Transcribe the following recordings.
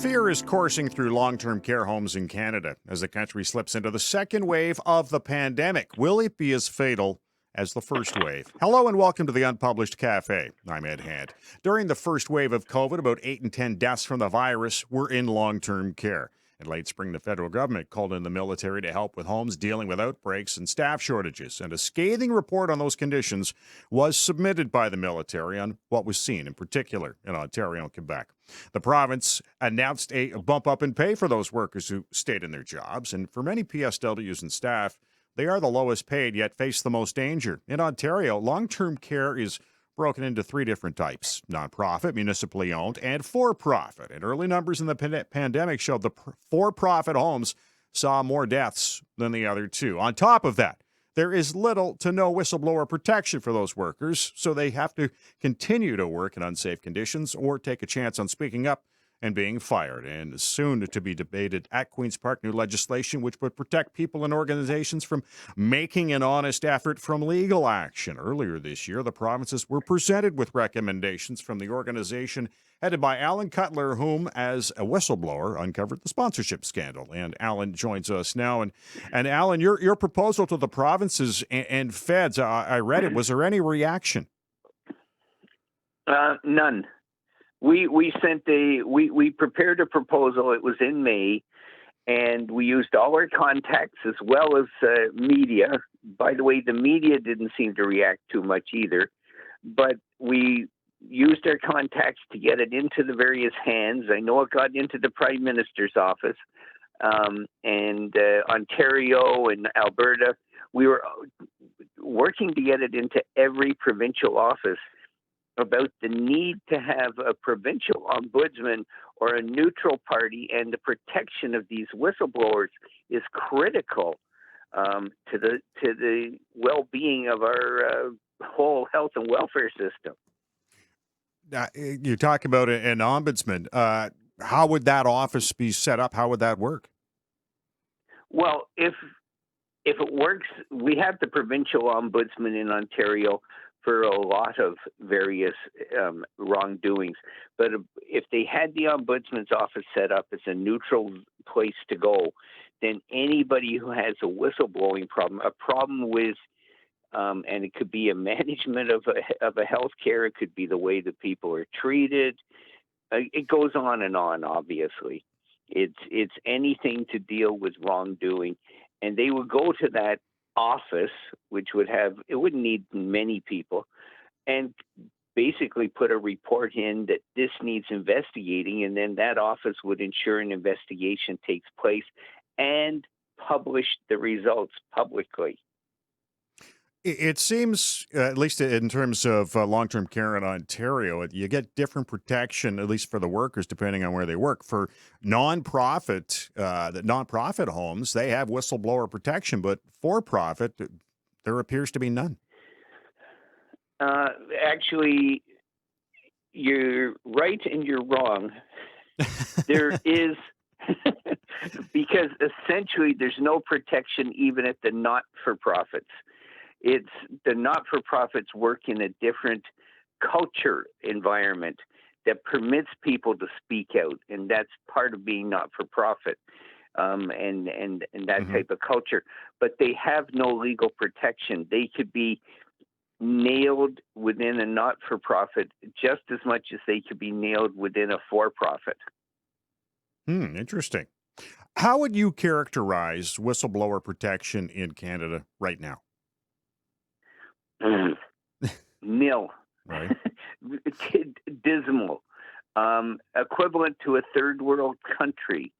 Fear is coursing through long-term care homes in Canada as the country slips into the second wave of the pandemic. Will it be as fatal as the first wave? Hello and welcome to the Unpublished Cafe. I'm Ed Hand. During the first wave of COVID, about 8 in 10 deaths from the virus were in long-term care. In late spring, the federal government called in the military to help with homes dealing with outbreaks and staff shortages. And a scathing report on those conditions was submitted by the military on what was seen, in particular, in Ontario and Quebec. The province announced a bump up in pay for those workers who stayed in their jobs. And for many PSWs and staff, they are the lowest paid, yet face the most danger. In Ontario, long-term care is broken into three different types: nonprofit, municipally owned, and for-profit. And early numbers in the pandemic showed the for-profit homes saw more deaths than the other two. On top of that, there is little to no whistleblower protection for those workers, so they have to continue to work in unsafe conditions or take a chance on speaking up and being fired. And soon to be debated at Queen's Park, new legislation which would protect people and organizations from making an honest effort from legal action. Earlier this year, the provinces were presented with recommendations from the organization headed by Alan Cutler, whom, as a whistleblower, uncovered the sponsorship scandal. And Alan joins us now. And Alan, your proposal to the provinces and feds, I read it. Was there any reaction? None. We prepared a proposal. It was in May, and we used all our contacts as well as media. By the way, the media didn't seem to react too much either, but we used our contacts to get it into the various hands. I know it got into the Prime Minister's office, and Ontario and Alberta. We were working to get it into every provincial office about the need to have a provincial ombudsman or a neutral party, and the protection of these whistleblowers is critical to the well-being of our whole health and welfare system. You talk about an ombudsman. How would that office be set up? How would that work? Well, if it works, we have the provincial ombudsman in Ontario for a lot of various wrongdoings. But if they had the ombudsman's office set up as a neutral place to go, then anybody who has a whistleblowing problem, a problem with, and it could be a management of a healthcare, it could be the way that people are treated. It goes on and on, obviously. It's anything to deal with wrongdoing. And they would go to that office, which it wouldn't need many people, and basically put a report in that this needs investigating, and then that office would ensure an investigation takes place and publish the results publicly. It seems, at least in terms of long-term care in Ontario, you get different protection, at least for the workers, depending on where they work. For the nonprofit homes, they have whistleblower protection, but for-profit, there appears to be none. Actually, you're right and you're wrong. There is, because essentially there's no protection even at the not-for-profits. It's the not-for-profits work in a different culture environment that permits people to speak out, and that's part of being not-for-profit and that type of culture. But they have no legal protection. They could be nailed within a not-for-profit just as much as they could be nailed within a for-profit. Interesting. How would you characterize whistleblower protection in Canada right now? Nil. Right. Dismal. Equivalent to a third world country.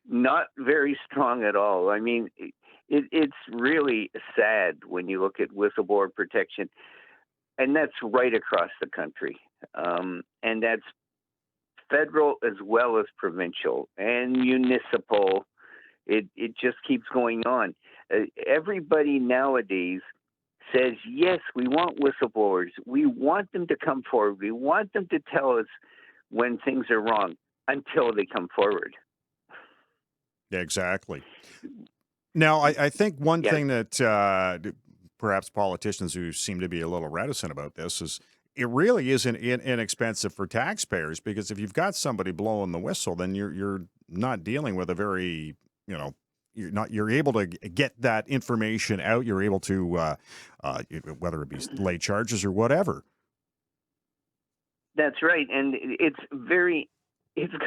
Not very strong at all. I mean, it's really sad when you look at whistleblower protection, and that's right across the country. And that's federal as well as provincial and municipal. It just keeps going on. Everybody nowadays says, yes, we want whistleblowers. We want them to come forward. We want them to tell us when things are wrong until they come forward. Exactly. Now, I think one thing that perhaps politicians who seem to be a little reticent about this it really isn't inexpensive for taxpayers, because if you've got somebody blowing the whistle, then you're not dealing with a very, you're able to get that information out. You're able to whether it be lay charges or whatever. That's right, and it's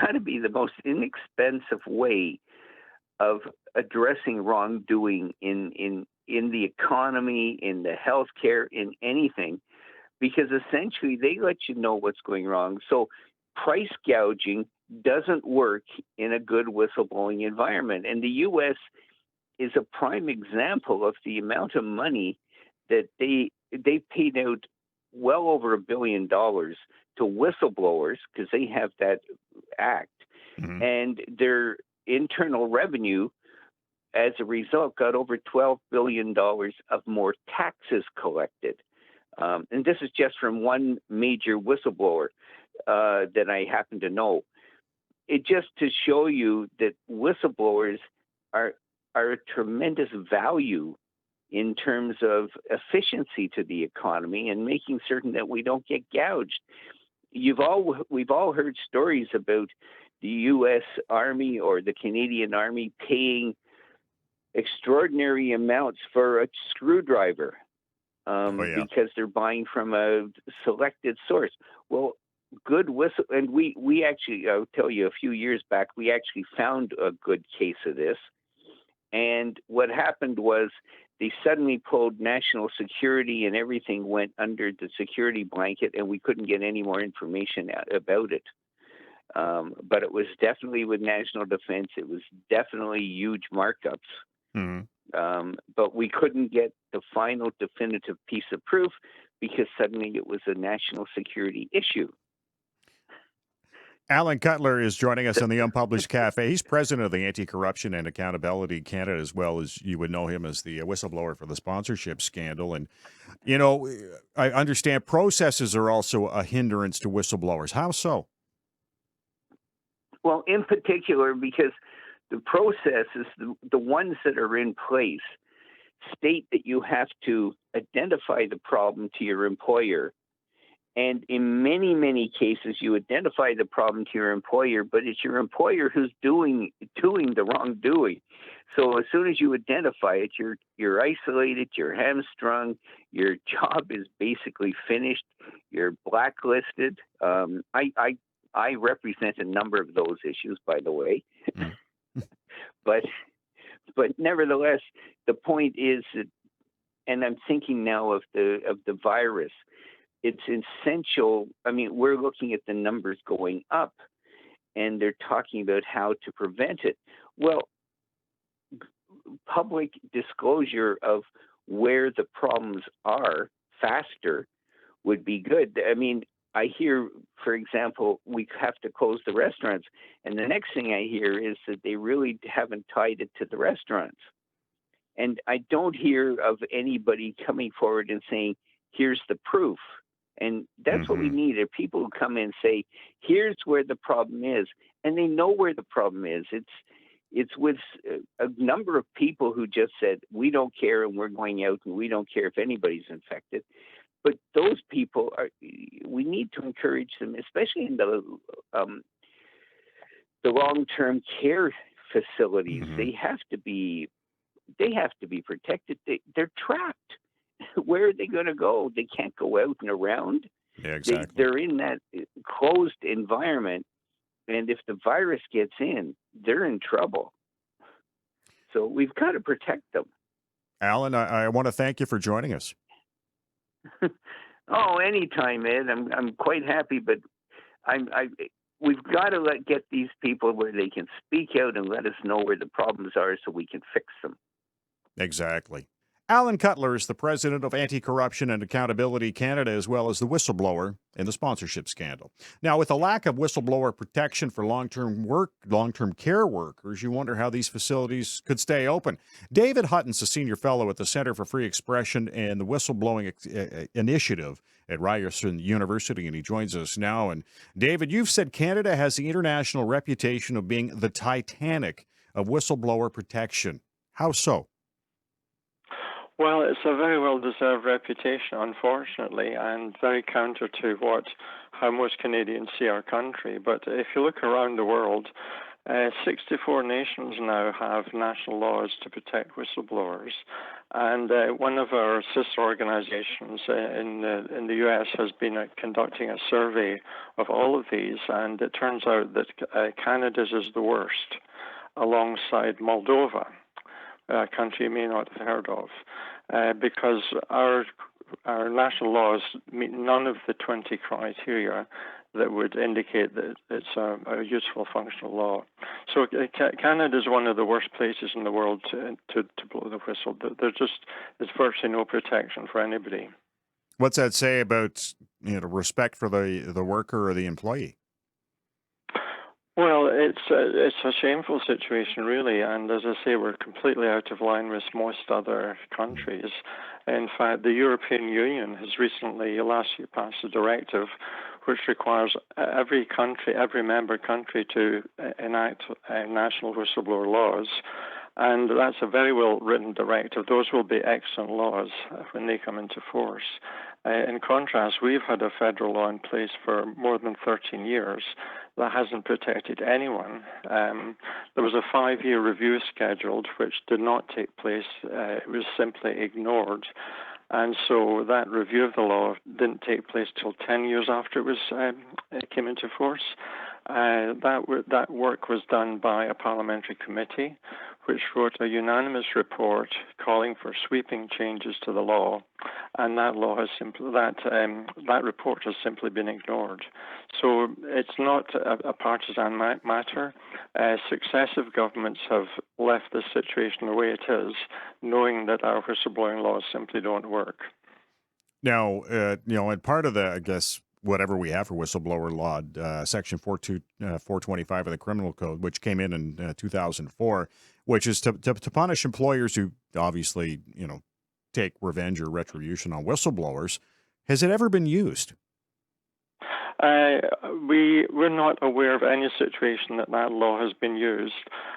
got to be the most inexpensive way of addressing wrongdoing in the economy, in the healthcare, in anything, because essentially they let you know what's going wrong. So price gouging doesn't work in a good whistleblowing environment. And the U.S. is a prime example of the amount of money that they paid out, well over $1 billion to whistleblowers, because they have that act, and their internal revenue as a result got over $12 billion of more taxes collected. And this is just from one major whistleblower that I happen to know. It just to show you that whistleblowers are a tremendous value in terms of efficiency to the economy and making certain that we don't get gouged. We've all heard stories about the U.S. Army or the Canadian Army paying extraordinary amounts for a screwdriver because they're buying from a selected source. Well, good whistle, and we actually, I'll tell you, a few years back, we actually found a good case of this. And what happened was they suddenly pulled national security, and everything went under the security blanket, and we couldn't get any more information about it. But it was definitely with national defense. It was definitely huge markups. But we couldn't get the final definitive piece of proof because suddenly it was a national security issue. Alan Cutler is joining us on the Unpublished Cafe. He's president of the Anti-Corruption and Accountability Canada, as well as you would know him as the whistleblower for the sponsorship scandal. And, I understand processes are also a hindrance to whistleblowers. How so? Well, in particular, because the processes, the ones that are in place, state that you have to identify the problem to your employer. And in many, many cases, you identify the problem to your employer, but it's your employer who's doing the wrongdoing. So as soon as you identify it, you're isolated, you're hamstrung, your job is basically finished, you're blacklisted. I represent a number of those issues, by the way. But nevertheless, the point is that, and I'm thinking now of the virus. It's essential. I mean, we're looking at the numbers going up, and they're talking about how to prevent it. Well, public disclosure of where the problems are faster would be good. I mean, I hear, for example, we have to close the restaurants, and the next thing I hear is that they really haven't tied it to the restaurants. And I don't hear of anybody coming forward and saying, here's the proof. And that's what we need, are people who come in and say, here's where the problem is. And they know where the problem is. It's with a number of people who just said, we don't care and we're going out and we don't care if anybody's infected. But those people we need to encourage them, especially in the long-term care facilities. They have to be protected. They're trapped. Where are they going to go? They can't go out and around. Yeah, exactly. They're in that closed environment, and if the virus gets in, they're in trouble. So we've got to protect them. Alan, I want to thank you for joining us. Oh, anytime, Ed. I'm quite happy, but we've got to get these people where they can speak out and let us know where the problems are so we can fix them. Exactly. Alan Cutler is the president of Anti-Corruption and Accountability Canada, as well as the whistleblower in the sponsorship scandal. Now, with the lack of whistleblower protection for long-term care workers, you wonder how these facilities could stay open. David Hutton's a senior fellow at the Center for Free Expression and the Whistleblowing Initiative at Ryerson University, and he joins us now. And David, you've said Canada has the international reputation of being the Titanic of whistleblower protection. How so? Well, it's a very well-deserved reputation, unfortunately, and very counter to how most Canadians see our country. But if you look around the world, 64 nations now have national laws to protect whistleblowers. And one of our sister organizations in the U.S. has been conducting a survey of all of these, and it turns out that Canada's is the worst, alongside Moldova, a country you may not have heard of, because our national laws meet none of the 20 criteria that would indicate that it's a useful, functional law. So Canada is one of the worst places in the world to blow the whistle. There's virtually no protection for anybody. What's that say about respect for the worker or the employee? Well, it's a shameful situation, really, and as I say, we're completely out of line with most other countries. In fact, the European Union has recently, last year, passed a directive which requires every member country to enact national whistleblower laws. And that's a very well-written directive. Those will be excellent laws when they come into force. In contrast, we've had a federal law in place for more than 13 years that hasn't protected anyone. There was a 5-year review scheduled, which did not take place. It was simply ignored. And so that review of the law didn't take place till 10 years after it came into force. That work was done by a parliamentary committee, which wrote a unanimous report calling for sweeping changes to the law, and that report has simply been ignored. So it's not a partisan matter. Successive governments have left the situation the way it is, knowing that our whistleblowing laws simply don't work. Now, and part of I guess, whatever we have for whistleblower law, Section 425 of the Criminal Code, which came in 2004, which is to punish employers who obviously, take revenge or retribution on whistleblowers. Has it ever been used? We're not aware of any situation that law has been used.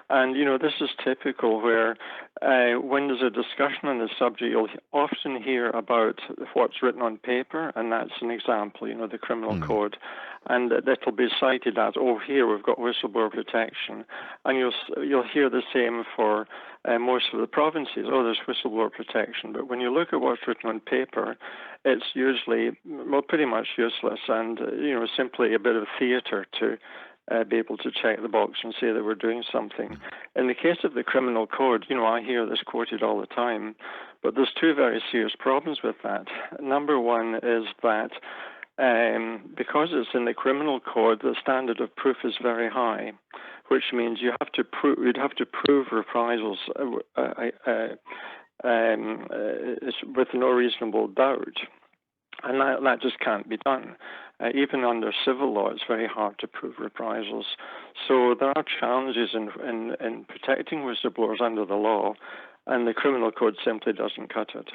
And, this is typical where when there's a discussion on the subject, you'll often hear about what's written on paper, and that's an example, the criminal code. And that'll be cited as, here we've got whistleblower protection. And you'll hear the same for most of the provinces. There's whistleblower protection. But when you look at what's written on paper, it's usually, pretty much useless and, simply a bit of theater to be able to check the box and say that we're doing something. In the case of the criminal code, I hear this quoted all the time, but there's two very serious problems with that. Number one is that because it's in the criminal code, the standard of proof is very high, which means you'd have to prove reprisals with no reasonable doubt. And that just can't be done. Even under civil law, it's very hard to prove reprisals. So there are challenges in protecting whistleblowers under the law, and the criminal code simply doesn't cut it.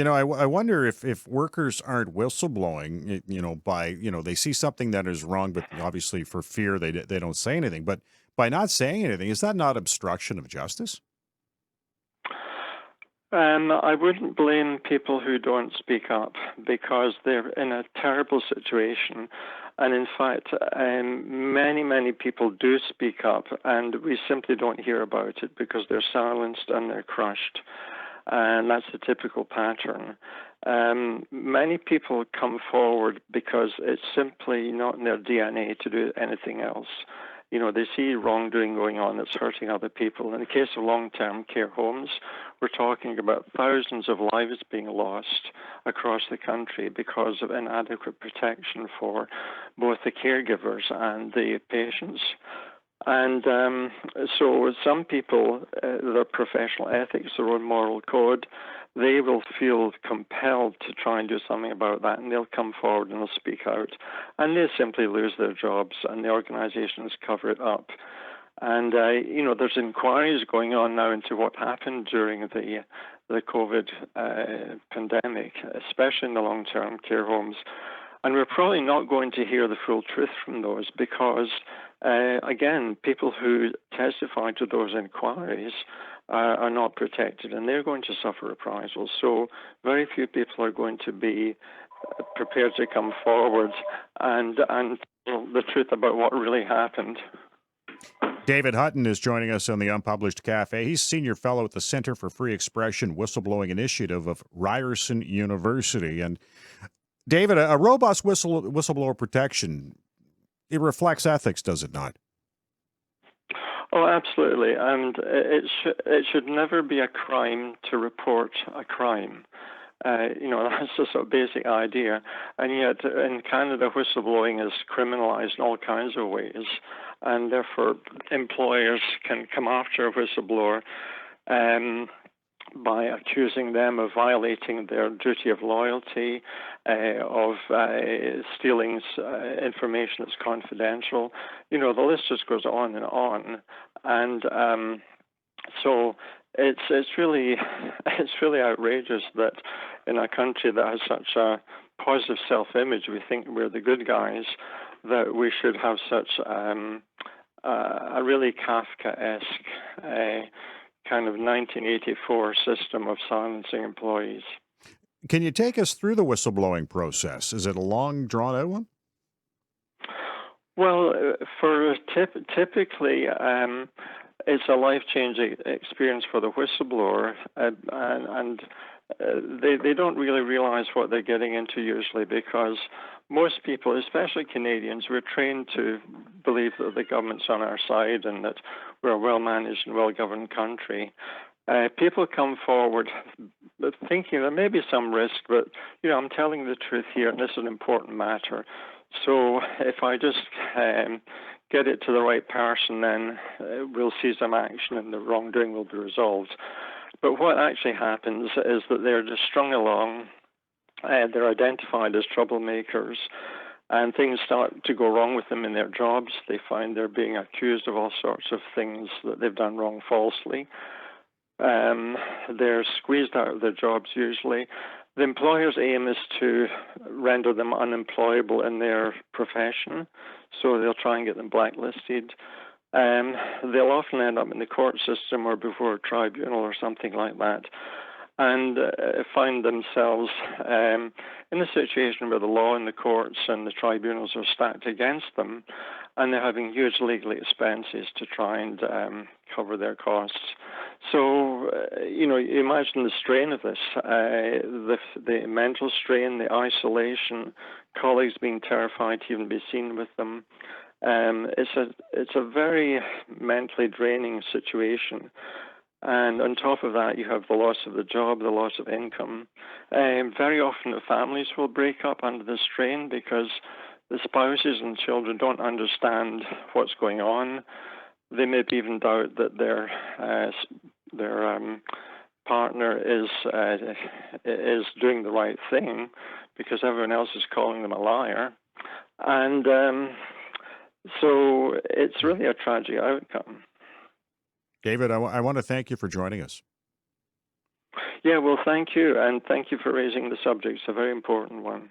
I wonder if workers aren't whistleblowing, they see something that is wrong, but obviously for fear they don't say anything. But by not saying anything, is that not obstruction of justice? I wouldn't blame people who don't speak up because they're in a terrible situation. And in fact, many, many people do speak up, and we simply don't hear about it because they're silenced and they're crushed. And that's a typical pattern. Many people come forward because it's simply not in their DNA to do anything else. They see wrongdoing going on that's hurting other people. In the case of long-term care homes, we're talking about thousands of lives being lost across the country because of inadequate protection for both the caregivers and the patients. And so some people, their professional ethics, their own moral code, they will feel compelled to try and do something about that, and they'll come forward and they'll speak out. And they simply lose their jobs, and the organizations cover it up. And, there's inquiries going on now into what happened during the COVID pandemic, especially in the long-term care homes. And we're probably not going to hear the full truth from those because, again, people who testify to those inquiries are not protected, and they're going to suffer reprisals. So very few people are going to be prepared to come forward and tell the truth about what really happened. David Hutton is joining us on the Unpublished Cafe. He's Senior Fellow at the Center for Free Expression Whistleblowing Initiative of Ryerson University. And David, a robust whistleblower protection, it reflects ethics, does it not? Oh, absolutely. And it should never be a crime to report a crime. That's the sort of basic idea. And yet, in Canada, whistleblowing is criminalized in all kinds of ways. And therefore, employers can come after a whistleblower by accusing them of violating their duty of loyalty, of stealing information that's confidential. The list just goes on and on. And so it's really outrageous that in a country that has such a positive self-image, we think we're the good guys, that we should have such a really Kafkaesque kind of 1984 system of silencing employees. Can you take us through the whistleblowing process? Is it a long, drawn-out one? Well, typically, it's a life-changing experience for the whistleblower, and they don't really realize what they're getting into usually, because most people, especially Canadians, we're trained to believe that the government's on our side and that we're a well-managed and well-governed country. People come forward thinking there may be some risk, but, I'm telling the truth here, and this is an important matter. So if I just get it to the right person, then we'll see some action and the wrongdoing will be resolved. But what actually happens is that they're just strung along, they're identified as troublemakers, and things start to go wrong with them in their jobs. They find they're being accused of all sorts of things that they've done wrong falsely. They're squeezed out of their jobs usually. The employer's aim is to render them unemployable in their profession, so they'll try and get them blacklisted. They'll often end up in the court system or before a tribunal or something like that, and find themselves in a situation where the law and the courts and the tribunals are stacked against them, and they're having huge legal expenses to try and cover their costs. So, you imagine the strain of this, the mental strain, the isolation, colleagues being terrified to even be seen with them. It's a very mentally draining situation. And on top of that, you have the loss of the job, the loss of income. Very often the families will break up under the strain because the spouses and children don't understand what's going on. They may even doubt that their partner is doing the right thing because everyone else is calling them a liar. And so it's really a tragic outcome. David, I want to thank you for joining us. Yeah, well, thank you, and thank you for raising the subject. It's a very important one.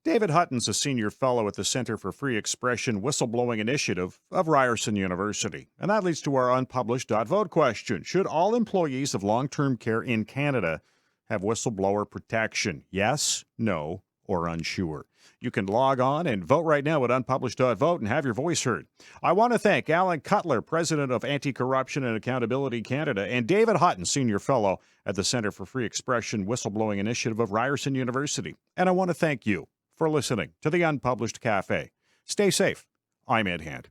David Hutton's a Senior Fellow at the Center for Free Expression Whistleblowing Initiative of Ryerson University. And that leads to our unpublished .vote question. Should all employees of long-term care in Canada have whistleblower protection? Yes, no, or unsure? You can log on and vote right now at unpublished.vote and have your voice heard. I want to thank Alan Cutler, President of Anti-Corruption and Accountability Canada, and David Hutton, Senior Fellow at the Center for Free Expression Whistleblowing Initiative of Ryerson University. And I want to thank you for listening to the Unpublished Cafe. Stay safe. I'm Ed Hand.